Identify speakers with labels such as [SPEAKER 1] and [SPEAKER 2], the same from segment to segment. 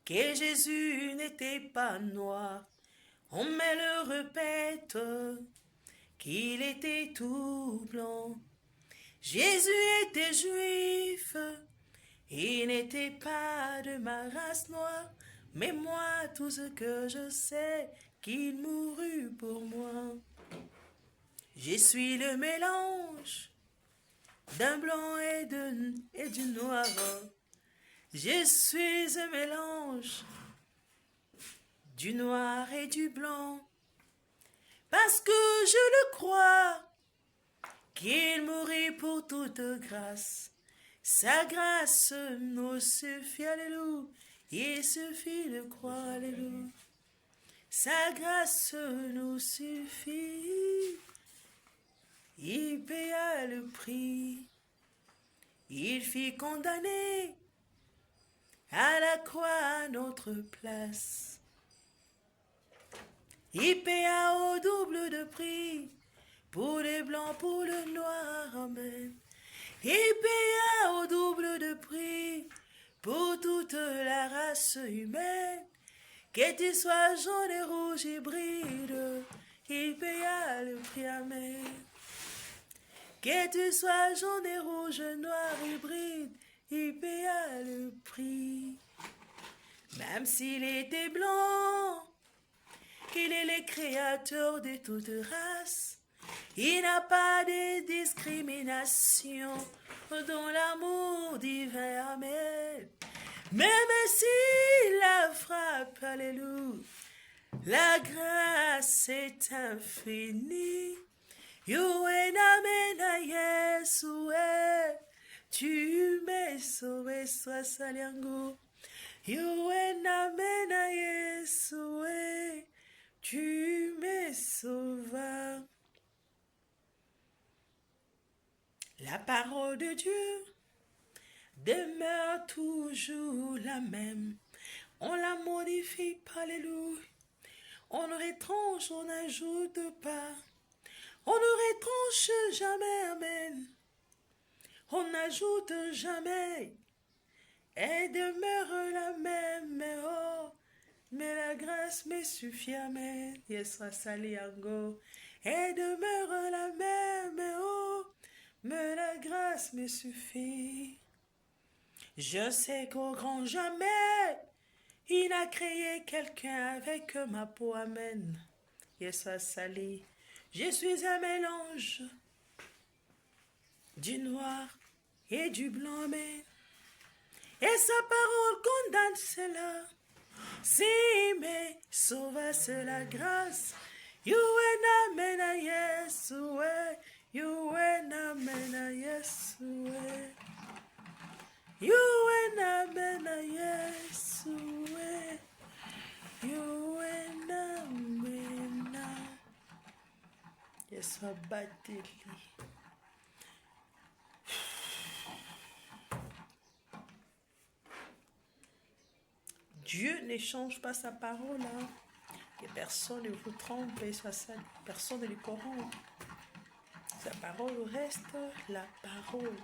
[SPEAKER 1] que Jésus n'était pas noir. On me le répète, qu'il était tout blanc. Jésus était juif, il n'était pas de ma race noire, mais moi, tout ce que je sais, qu'il mourut pour moi. Je suis le mélange d'un blanc et du noir. Je suis un mélange du noir et du blanc, parce que je le crois, qu'il mourit pour toute grâce. Sa grâce nous suffit, alléluia. Il suffit de croire, alléluia. Sa grâce nous suffit. Il paya le prix. Il fit condamner à la croix à notre place. Il paya au double de prix pour les blancs, pour le noir, amen. Il paya au double de prix pour toute la race humaine. Que tu sois jaune et rouge hybride, il paya le prix, amen. Que tu sois jaune et rouge, noir hybride, il paya le prix. Même s'il était blanc, qu'il est le créateur de toute race, il n'a pas de discrimination dans l'amour divin, amen. Même s'il la frappe, alléluia, la grâce est infinie. Yuen amena Yesue, tu m'es sauvé, sois saliango. Yuen amena Yesue, tu m'es sauvé. La parole de Dieu demeure toujours la même. On la modifie pas, alléluia. On ne retranche, on n'ajoute pas. On ne retranche jamais, amen. On n'ajoute jamais. Elle demeure la même, mais oh, mais la grâce me suffit, amen. Yeswa saliango. Elle demeure la même, mais oh, mais la grâce me suffit. Je sais qu'au grand jamais, il a créé quelqu'un avec ma peau, amen. Yeswa sali. Je suis un mélange du noir et du blanc, amen. Et sa parole condamne cela. Si mais sauva c'est la grâce. You and amen a Yesue. You and amen a Yesue. You and amen a Yesue. You and amen a Yesua bateli. Dieu ne change pas sa parole. Hein. Que personne ne vous trompe et soit sale. Personne ne le corrompt. Sa parole reste la parole.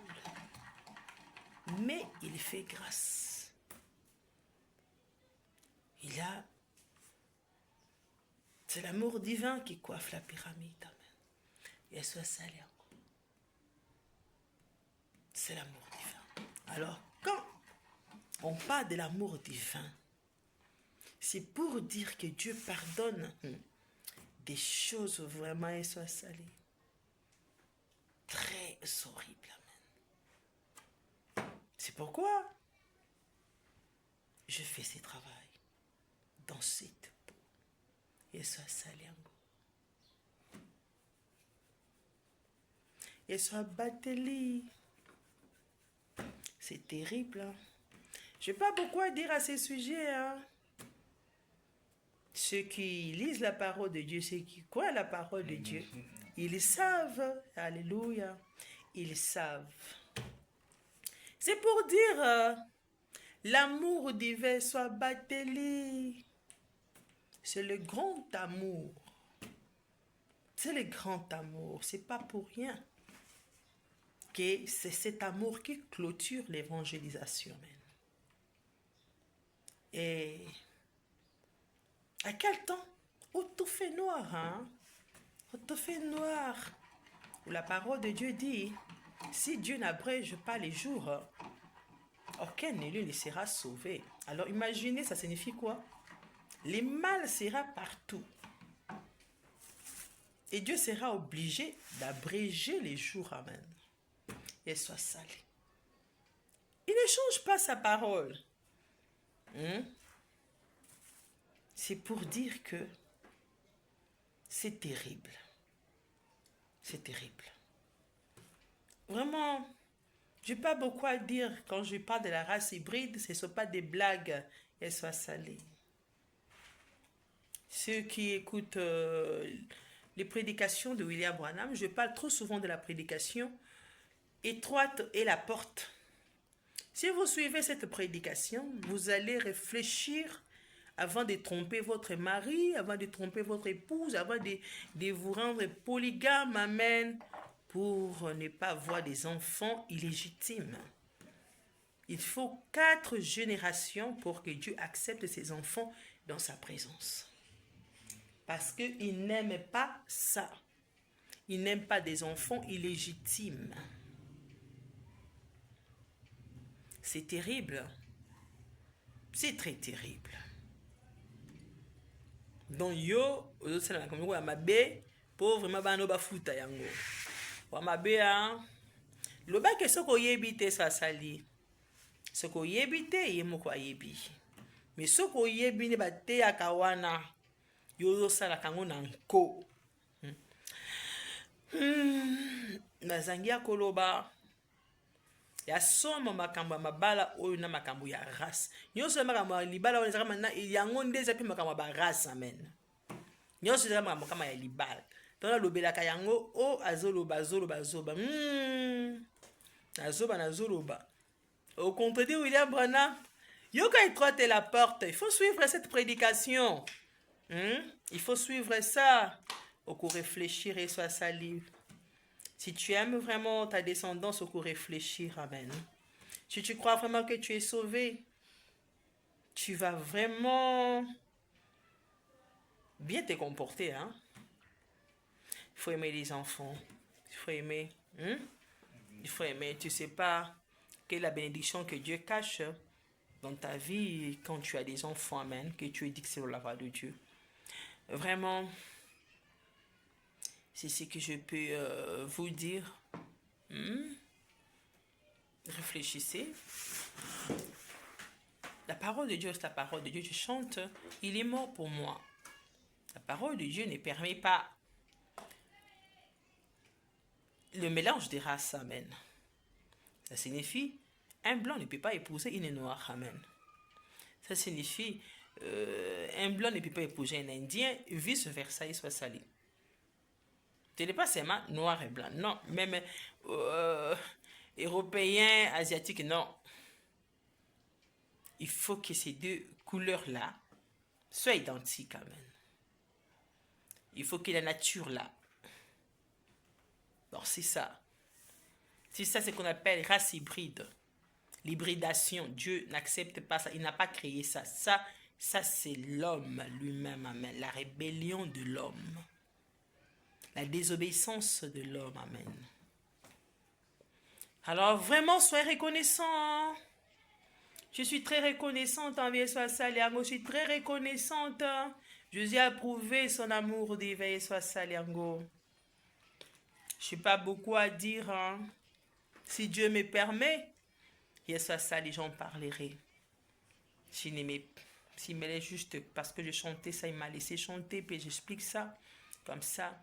[SPEAKER 1] Mais il fait grâce. Il a... C'est l'amour divin qui coiffe la pyramide. Amen. Et soit salé encore. C'est l'amour divin. Alors, quand on parle de l'amour divin, c'est pour dire que Dieu pardonne des choses vraiment et soit salé. Très horrible. Amen. C'est pourquoi je fais ce travail dans cette peau. Et soit salé encore. Et soit bateli. C'est terrible. Hein? Je n'ai pas beaucoup à dire à ces sujets. Hein? Ceux qui lisent la parole de Dieu, ceux qui croient la parole de Dieu, ils savent. Alléluia. Ils savent. C'est pour dire l'amour divin soit bateli. C'est le grand amour. C'est le grand amour. C'est pas pour rien que c'est cet amour qui clôture l'évangélisation. Et à quel temps? Où tout fait noir, hein? Où tout fait noir. Où la parole de Dieu dit, si Dieu n'abrège pas les jours, aucun élu ne sera sauvé. Alors imaginez, ça signifie quoi? Le mal sera partout. Et Dieu sera obligé d'abréger les jours. Amen. Et soit salé. Il ne change pas sa parole. C'est pour dire que c'est terrible. C'est terrible. Vraiment, je n'ai pas beaucoup à dire quand je parle de la race hybride. Ce ne sont pas des blagues. Et soit salé. Ceux qui écoutent les prédications de William Branham, je parle trop souvent de la prédication. Étroite est la porte. Si vous suivez cette prédication, vous allez réfléchir avant de tromper votre mari, avant de tromper votre épouse, avant de vous rendre polygame, amen, pour ne pas avoir des enfants illégitimes. Il faut 4 générations pour que Dieu accepte ses enfants dans sa présence. Parce qu'il n'aime pas ça. Il n'aime pas des enfants illégitimes. C'est terrible. C'est très terrible. Donc yo, ozosala comme ya mabe, pauvre mabano bafuta yango. Wa mabe a loba ke soko yebi te sa sali. Soko yebi te ye moko ayebi. Mais soko yebi ne ba te akawana. Yo ozosala kango na nko. Nazangi akoloba ya soma makambo ya mabala oyo na makambo ya race. Nyonso makambo ya libala oyo ezaka na yango nde eza pe makambo ya race, amen. Nyonso ezaka makambo kama ya libala. Tona lobelaka yango o azoloba. Nazoloba. Au contredit William Branham, yoka étroite la porte. Il faut suivre cette prédication. Il faut suivre ça. Au coup réfléchir et soit sali. Si tu aimes vraiment ta descendance, au coup réfléchir, amen. Si tu crois vraiment que tu es sauvé, tu vas vraiment bien te comporter, hein. Il faut aimer les enfants. Il faut aimer. Il faut aimer. Tu ne sais pas quelle est la bénédiction que Dieu cache dans ta vie quand tu as des enfants, amen, que tu es dit que c'est la voix de Dieu. Vraiment, c'est ce que je peux vous dire. Réfléchissez. La parole de Dieu, c'est la parole de Dieu. Je chante, il est mort pour moi. La parole de Dieu ne permet pas le mélange des races, amen. Ça signifie, un blanc ne peut pas épouser une noire, amen. Ça signifie, un blanc ne peut pas épouser un indien, vice-versa, il soit sali. Ce n'est pas seulement noir et blanc, non. Même européen, asiatique, non. Il faut que ces deux couleurs-là soient identiques, amen. Il faut que la nature là. Donc c'est ça. C'est ça ce qu'on appelle race hybride. L'hybridation. Dieu n'accepte pas ça. Il n'a pas créé ça. Ça c'est l'homme lui-même, amen. La rébellion de l'homme. La désobéissance de l'homme, amen. Alors vraiment, soyez reconnaissants. Je suis très reconnaissante envers Soit Saliango. Je suis très reconnaissante. Jésus a prouvé son amour d'éveiller Soit Saliango. Je n'ai pas beaucoup à dire. Hein. Si Dieu me permet, il y a ça, les gens parleraient. S'il me laisse juste parce que je chantais ça, il m'a laissé chanter, puis j'explique ça, comme ça.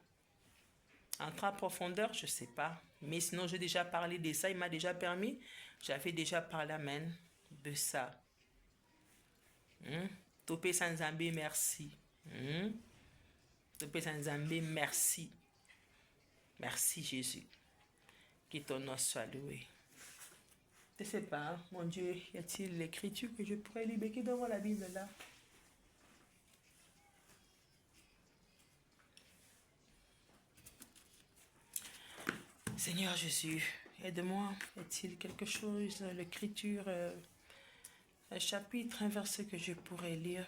[SPEAKER 1] Entrer en profondeur, je ne sais pas. Mais sinon, j'ai déjà parlé de ça, il m'a déjà permis. J'avais déjà parlé, amen, de ça. Topé Sanzambé, merci. Topé Sanzambé, merci. Merci Jésus. Que ton nom soit loué. Je ne sais pas, mon Dieu, y a-t-il l'écriture que je pourrais lire? Qui devant la Bible là? Seigneur Jésus, aide-moi. Y a-t-il quelque chose, l'écriture un chapitre, un verset que je pourrais lire.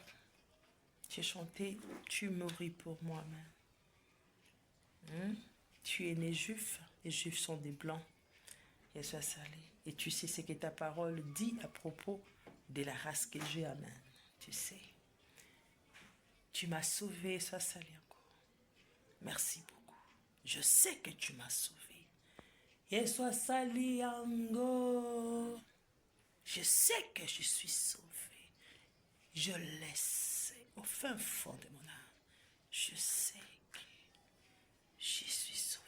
[SPEAKER 1] J'ai chanté « Tu mourris pour moi, même. Tu es né juif, les juifs sont des blancs. Et ça, ça allait. Et tu sais ce que ta parole dit à propos de la race que j'ai, amen. Tu sais. Tu m'as sauvé, ça, ça allait encore. Merci beaucoup. Je sais que tu m'as sauvé. Et soit sali encore. Je sais que je suis sauvé. Je le sais au fin fond de mon âme. Je sais que je suis sauvé.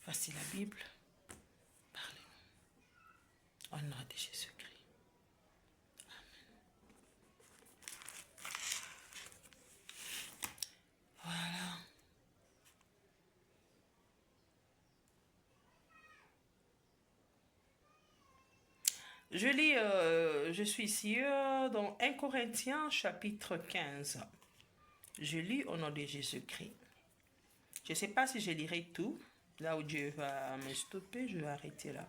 [SPEAKER 1] Voici la Bible. Parlez-nous. Au nom de Jésus-Christ. Voilà. Je lis, je suis ici dans 1 Corinthiens chapitre 15. Je lis au nom de Jésus-Christ. Je ne sais pas si je lirai tout. Là où Dieu va me stopper, je vais arrêter là.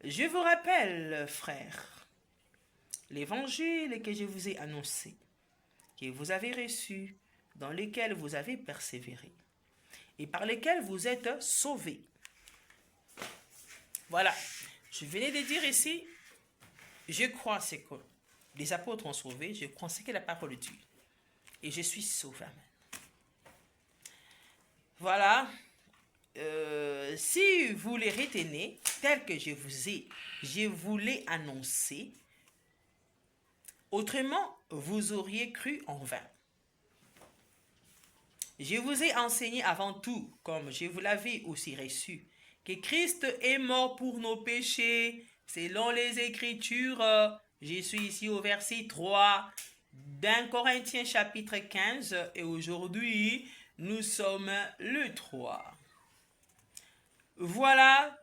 [SPEAKER 1] Je vous rappelle, frères, l'évangile que je vous ai annoncé, que vous avez reçu, dans lequel vous avez persévéré, et par lequel vous êtes sauvés. Voilà. Je venais de dire ici, je crois ce que les apôtres ont sauvé, je crois ce que la parole dit. Et je suis sauvé. Amen. Voilà. Si vous les retenez, tel que je vous l'ai annoncé, autrement, vous auriez cru en vain. Je vous ai enseigné avant tout, comme je vous l'avais aussi reçu, que Christ est mort pour nos péchés, selon les Écritures. Je suis ici au verset 3 d'Un Corinthiens chapitre 15, et aujourd'hui, nous sommes le 3. Voilà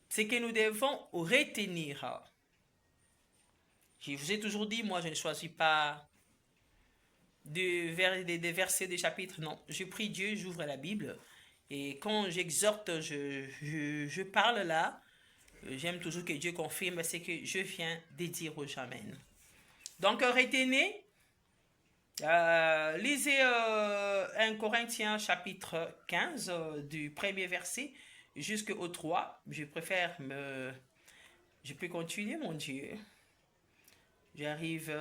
[SPEAKER 1] ce que nous devons retenir. Je vous ai toujours dit, moi je ne choisis pas des versets, des chapitres, non. Je prie Dieu, j'ouvre la Bible. Et quand j'exhorte, je parle là. J'aime toujours que Dieu confirme ce que je viens de dire aux gens. Amen. Donc retenez, lisez 1 Corinthiens chapitre 15 du premier verset jusqu'au 3. Je peux continuer, mon Dieu. J'arrive,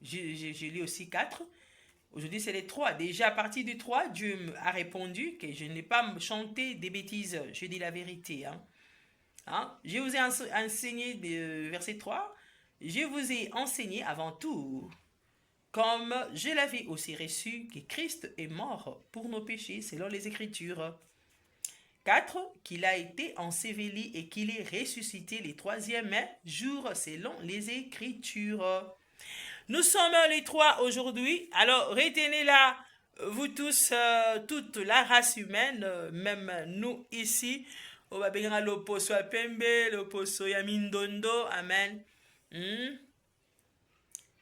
[SPEAKER 1] je lis aussi 4. Aujourd'hui, c'est les 3. Déjà, à partir du 3, Dieu a répondu que je n'ai pas chanté des bêtises. Je dis la vérité. Je vous ai enseigné, verset 3, je vous ai enseigné avant tout, comme je l'avais aussi reçu, que Christ est mort pour nos péchés, selon les Écritures. 4. Qu'il a été enseveli et qu'il est ressuscité le 3e jour, selon les Écritures. Nous sommes les 3 aujourd'hui. Alors, retenez-la, vous tous, toute la race humaine, même nous ici. On va bien le poso à Pembe, le poso à Mindondo. Amen.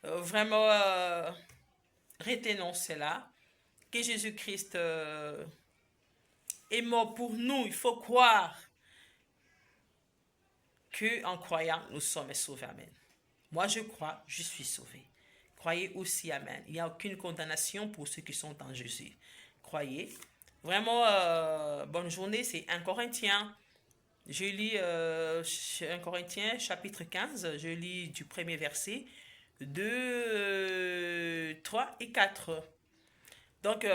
[SPEAKER 1] Vraiment, retenons cela. Que Jésus-Christ est mort pour nous. Il faut croire qu'en croyant, nous sommes sauvés. Amen. Moi, je crois, je suis sauvé. Croyez aussi, amen. Il n'y a aucune condamnation pour ceux qui sont en Jésus. Croyez. Vraiment, bonne journée. C'est 1 Corinthiens. Je lis 1 Corinthiens, chapitre 15. Je lis du premier verset, 2, 3 et 4. Donc,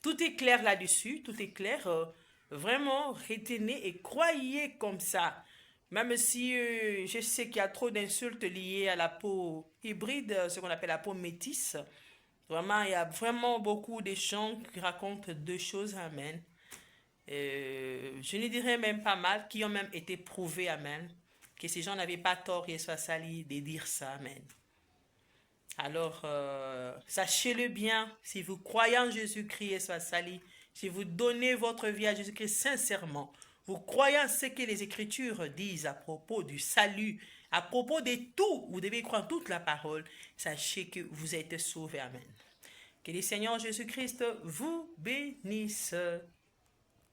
[SPEAKER 1] tout est clair là-dessus. Tout est clair. Vraiment, retenez et croyez comme ça. Même si je sais qu'il y a trop d'insultes liées à la peau hybride, ce qu'on appelle la peau métisse. Vraiment, il y a vraiment beaucoup de gens qui racontent deux choses, amen. Je ne dirais même pas mal, qui ont même été prouvés, amen. Que ces gens n'avaient pas tort, et soit sali, de dire ça, amen. Alors, sachez-le bien, si vous croyez en Jésus-Christ, et soit sali, si vous donnez votre vie à Jésus-Christ sincèrement, vous croyez en ce que les Écritures disent à propos du salut, à propos de tout, vous devez croire en toute la parole, sachez que vous êtes sauvés. Amen. Que le Seigneur Jésus-Christ vous bénisse.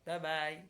[SPEAKER 1] Bye bye.